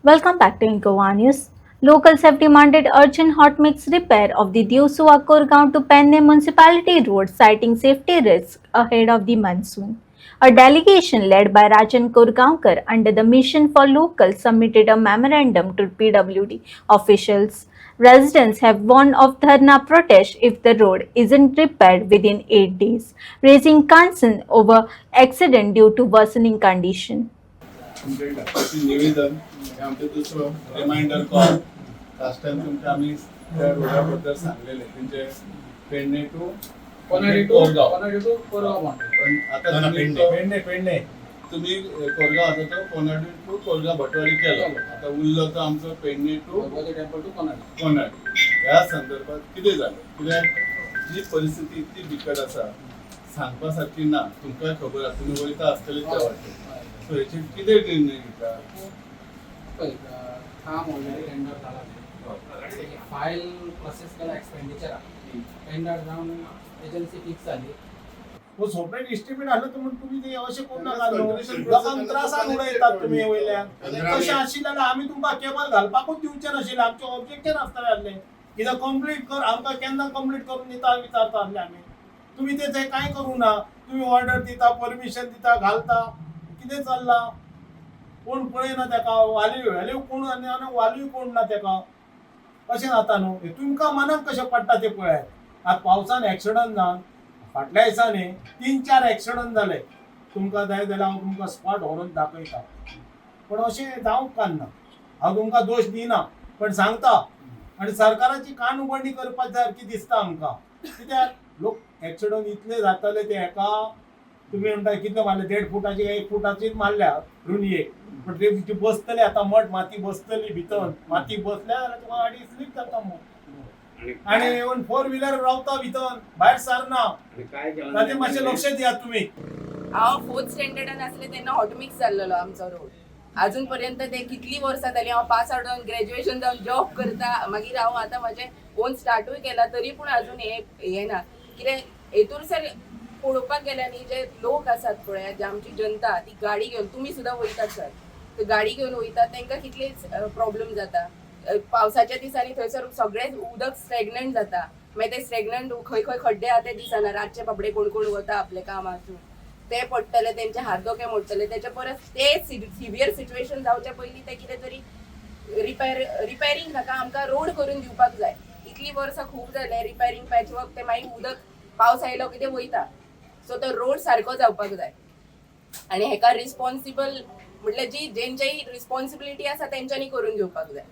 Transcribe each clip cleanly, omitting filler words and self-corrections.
Welcome back to Incoa News. Locals have demanded urgent hot mix repair of the Diusua-Kurgaon to Penne municipality road, citing safety risks ahead of the monsoon. A delegation led by Rajan Kurgaonkar under the Mission for Locals submitted a memorandum to PWD officials. Residents have warned of dharna protest if the road isn't repaired within 8 days, raising concern over accident due to worsening condition. तुमचे घरच्याचे निवेदन हे आमचे दुसरं reminder call last time तुमच्या आम्ही त्या रोडाबद्दल सांगलेले त्यांचे Pedne to Koregaon पण आता पेडणे तुम्ही कोरगाव आता तो कोनाडी टू कोरगाव भटवाडी केलं आता उरलं तर आमचं Pedne to temple to Konadi ह्या संदर्भात कितें जालें कित्याक जी परिस्थिती इतली बिकट आसा सांगपा सारकी ना तुमकां खबर आसा तुमी वयता आसतले त्या वाटेन सो हेचेर कितें निर्णय घेता काम ऑलरेडी टेंडर झाला फाईल प्रोसेस केला एक्सपेंडिचर टेंडर जाऊन एजन्सी फिक्स झाली सोपरेट इस्टिमेट आलं तर मग तुम्ही ते अवश्य कोण नाका लोकांक त्रासान उडयतात तुम्ही वयल्यान तशें आशिल्ल्यान आमी तुमकां केबल घालपाकूच दिवचे नाशिल्ले आमचें ऑब्जेक्शन आसतालें आसलें कित्याक कंप्लीट कर आमकां केन्ना कंप्लीट करून दिता विचारता आसले आमी तुम्ही ते कांय करूं ना तुम्ही ऑर्डर दिता परमिशन दिता घालता कितें चल्ला कोण पळयना तेका व्हॅल्यू कोण आनी वाल्यू कोण ना तेका अशें जाता न्हू तुमकां मनाक कशें पडटा तें पळयात आतां पावसान एक्सिडंट जावन फाटल्या दिसांनी 3-4 एक्सिडंट जाले तुमकां जाय जाल्यार हांव तुमकां स्पॉट व्हरून दाखयता पण अशें जावंक कान्ना हांव तुमकां दोश दिना पण सांगता आनी सरकाराची कान उघडणी करपाक सारकी दिसता आमकां कित्याक लोक एक्सिडंट इतले जाताले ते हेका तुम्ही म्हणटा कितले मारले 1.5 फुटाची 1 फुटाचीच मारल्या रुनयेक पण ते बसतले आता मठ माती बसतली भितर माती बसल्या जाल्यार तुका गाडी स्लीप जाता मग आणि इवन 4 व्हीलर रावता भितर भायर सरना ताचे मातशें लक्ष दियात तुम्ही हांव 4th स्टँडर्डान आसले तेन्ना हॉटमिक्स जाल्लो आमचो रोड अजून पर्यंत ते कितली वर्सां जाली हांव पास आउट जावन ग्रॅज्युएशन जावन जॉब करता मागीर हांव आतां म्हाजें ओन स्टार्टूय केला तरी पूण अजून हे ना कित्याक हेतून सर पळोवपाक गेल्यार न्ही जे लोक आसात पळय जे आमची जनता ती गाडी घेवन तुमी सुद्दां वयतात सर ते गाडी घेवन वयतात तांकां कितलेच प्रॉब्लेम जाता पावसाच्या दिसांनी थंयसर सगळेंच उदक स्टॅग्नंट जाता मागीर ते स्टॅग्नंट खंय खंय खड्डे आहा ते दिसना रातचे बाबडे कोण कोण वता आपले कामाचून ते पडटले तेंचे हात दोके मोडटले तेच्या परस ते सिवियर सिच्युएशन जावचे पयलीं ते कितें तरी रिपेरींग नाका आमकां रोड करून दिवपाक जाय इतली वर्सां खूब जाले रिपेरींग पॅचवर्क ते मागीर उदक पावस आयलो कितें वयता सो तो रोड सारको जावपाक जाय आनी हेका रिस्पॉन्सिबल म्हटल्यार जी जेंच्याही रिस्पॉन्सिबिलिटी आसा तेंच्यांनी करून घेवपाक जाय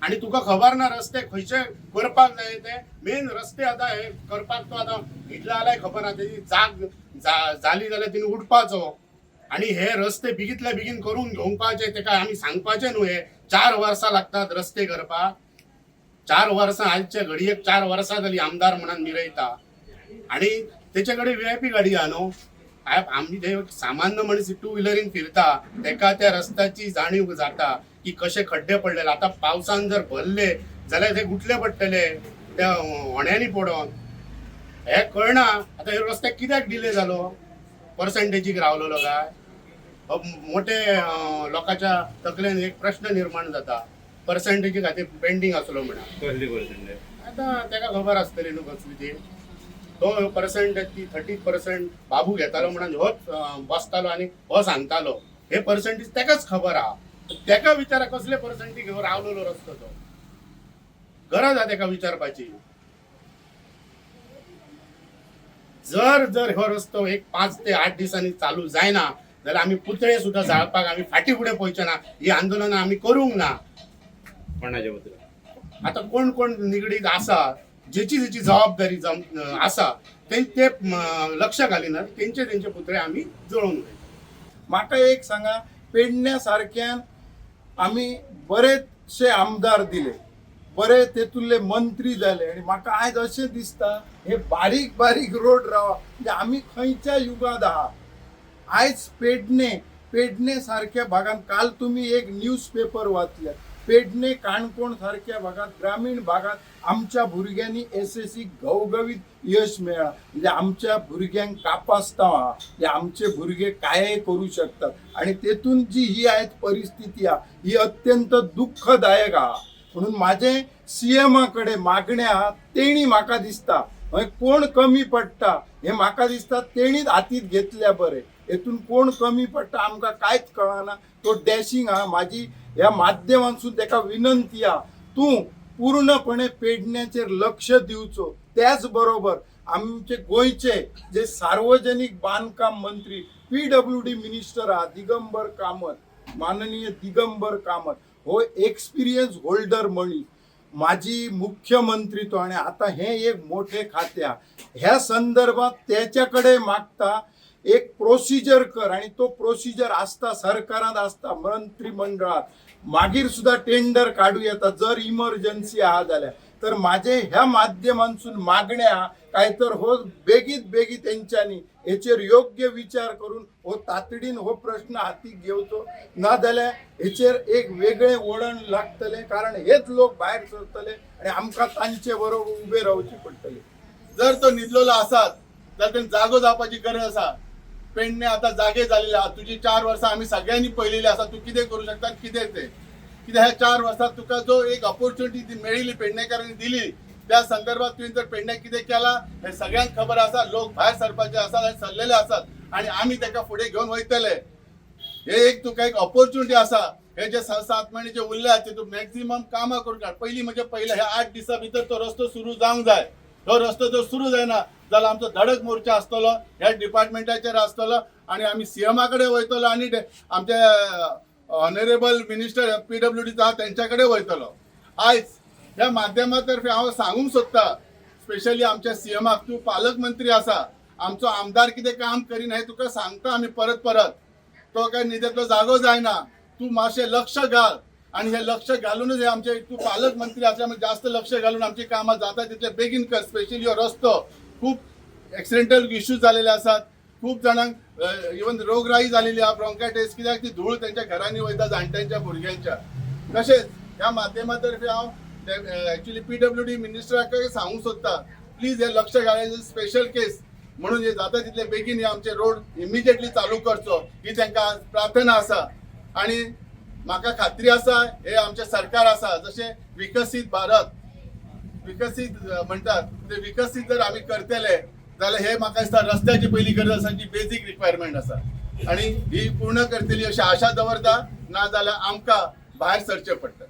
आणि तुका खबर ना रस्ते खंयचे करपाक जाय ते मेन रस्ते आता हे करपाक तो आता इतल्या जाल्यार खबर आहा तेजी जाग जाली जाल्यार तिने उडपाचो आणि हे रस्ते बेगीतल्या बेगीन करून घेवपाचे तेका आमी सांगपाचे न्हू हे 4 वर्सां लागतात रस्ते करपाक 4 वर्सां आजच्या घडयेक 4 वर्सां जाली आमदार म्हणून मिरयता आणि तेचे कडेन VIP गाडी आहा न्हू आमी जे सामान्य मनीस 2 व्हिलरीन फिरता तेका त्या रस्त्याची जाणीव जाता की कसे खड्डे पडलेले आता पावसान जर भरले जाल्यार ते गुटले पडटले त्या होण्यानी पडोन हे कळना आता हे रस्त्याक कित्याक डिले जालो पर्संटेजीक रावलेलो काय मोठे लोकांच्या तकलेन एक प्रश्न निर्माण जाता पर्संटेजी खातीर पेंडींग आसलो म्हणून आता तेका खबर आसतली न्हू कसली ती तो पर्संटेज ती 30% बाबू घेतालो म्हणून होच बसतालो आणि हो सांगतालो हे पर्संटेज तेकाच खबर आहा तेका विचारा कसले पर्संटेज घेऊन रावलेलो रस्तो तो गरज आहे तेका विचारपाची जर हो रस्तो एक 5 ते 8 दिसांनी चालू जायना जाल्यार आम्ही पुतळे सुद्धा जाळपाक आम्ही फाटी फुडें पळयचे ना ही आंदोलनां आम्ही करूंक ना आता कोण कोण निगडीत आसा जेची जबाबदारी आसा ते लक्ष घालिनात तेंचे पुतळे आम्ही जळोवन म्हाका एक सांगा पेडण्यासारख्यान आमी बरेचशे आमदार दिले बरे तेतुल्ले मंत्री जाले आणि म्हाका आयज अशें दिसता हे बारीक बारीक रोड रावा म्हणजे आमी खंयच्या युगात आहा आयज पेडणे सारख्या भागात काल तुम्ही एक न्यूज पेपर वाचल्यात पेडणे काणकोण सारख्या भागात ग्रामीण भागात आमच्या भुरग्यांनी SSC घवघवीत यश मेळ्ळा. म्हणजे आमच्या भुरग्यांक कापासता म्हणजे आमचे भुरगे काय करू शकतात आणि तेतून जी ही आहेत परिस्थिती ही अत्यंत दुःखदायक आहे. म्हणून माझे CM कडे मागण्या तेणी म्हाका दिसता कोण कमी पडटा हे म्हाका दिसता तेणीच हातीत घेतल्या बरे. हेतून कोण कमी पडटा आमकां कांयच कळना. तो डॅशिंग हा माझी ह्या माध्यमांसून ताका विनंती हा तूं पूर्णपणे पेडण्याचेर लक्ष दिवचो. त्याच बरोबर आमचे गोंयचे जे सार्वजनिक बांधकाम मंत्री PWD मिनिस्टर हा दिगंबर कामत, माननीय दिगंबर कामत हो एक्सपिरियन्स होल्डर मनीस माजी मुख्यमंत्री तो आणि आता हे एक मोठे खात्या ह्या संदर्भात त्याच्याकडे मागता एक प्रोसिजर कर आणि तो प्रोसिजर असता सरकारात असता मंत्रिमंडळात मागीर सुद्धा टेंडर काढू येता जर इमर्जन्सी आहा जाल्यार. तर माझे ह्या माध्यमांसून मागण्या काय तर हो बेगीत तेंच्यांनी हेचेर योग्य विचार करून हो तातडीन हो प्रश्न हाती घेवचो. ना जाल्यार हेचेर एक वेगळे वळण लागतले कारण हेच लोक भायर सरतले आणि आमकां तांचे बरोबर उबे रावचे पडटले. जर तो न्हिदलेलो आसात जाल्यार तें जागो जावपाची गरज आसा. पेडणे आता जागे झालेले आहात. तुझी 4 वर्सां आम्ही सगळ्यांनी पळयलेली आसा. तू कितें करू शकता कितें ते कित्याक ह्या 4 वर्सांत तुका जो एक ऑपॉर्च्युनिटी मेळिल्ली पेडणेकारांनी दिली त्या संदर्भात तुवें जर पेडणे कितें केलां हे सगळ्यांक खबर आसा. लोक भायर सरपाचे आसात आनी सरलेले आसात आणि आमी ताका फुडें घेवन वयतले. हे एक तुका एक ऑपॉर्च्युनिटी आसा. हे जे 6-7 महिने जे उरल्यात ते मॅक्झिमम कामां करून काड. पयलीं ह्या 8 दिसां भितर तो रस्तो सुरू जावंक जाय. तो रस्तो जर सुरू जायना जाल्यार आमचो धडक मोर्चा आसतलो ह्या डिपार्टमेंटाचेर आसतलो आणि आमी CM कडेन वयतलो आणि आमचे ऑनरेबल मिनिस्टर PWD त्यांच्या कडेन वयतलो. आयज ह्या माध्यमातर्फे हांव सांगूंक सोदता स्पेशली आमच्या CM तूं पालकमंत्री आसा. आमचो आमदार कितें काम करिना हे तुका सांगता आमी परत तो काय न्हिदेंतलो जागो जायना. तूं मातशें लक्ष घाल आणि हे लक्ष घालूनच हे आमचे तू पालकमंत्री असल्यामुळे जास्त लक्ष घालून आमची कामां जाता तितले बेगीन कर. स्पेशली हो रस्तो खूप एक्सिडेंटल इश्यूज झालेले असतात. खूप जणांक इवन रोगराई झालेली आहे ब्रॉन्कायटिस कित्याक ती धूळ त्यांच्या घरांनी वयता जाणट्यांच्या भुरग्यांच्या. तशेंच ह्या माध्यमातर्फे हांव ॲक्च्युली PWD मिनिस्टराक सांगूंक सोदता प्लीज हे लक्ष घालायचे स्पेशल केस म्हणून हे जाता तितले बेगीन हे आमचे रोड इमिजिएटली चालू करचो ही तांकां प्रार्थना आसा. आणि म्हाका खात्री आसा हे आमचे सरकार आसा जशें विकसीत भारत विकसीत म्हणटात ते विकसीत जर आमी करतले जाल्यार हे म्हाका दिसता रस्त्याची पयली गरज आसा जी बेजीक रिक्वायरमेंट आसा आणि ही पूर्ण करतली अशी आशा दवरता. ना जाल्यार आमकां भायर सरचें पडटा.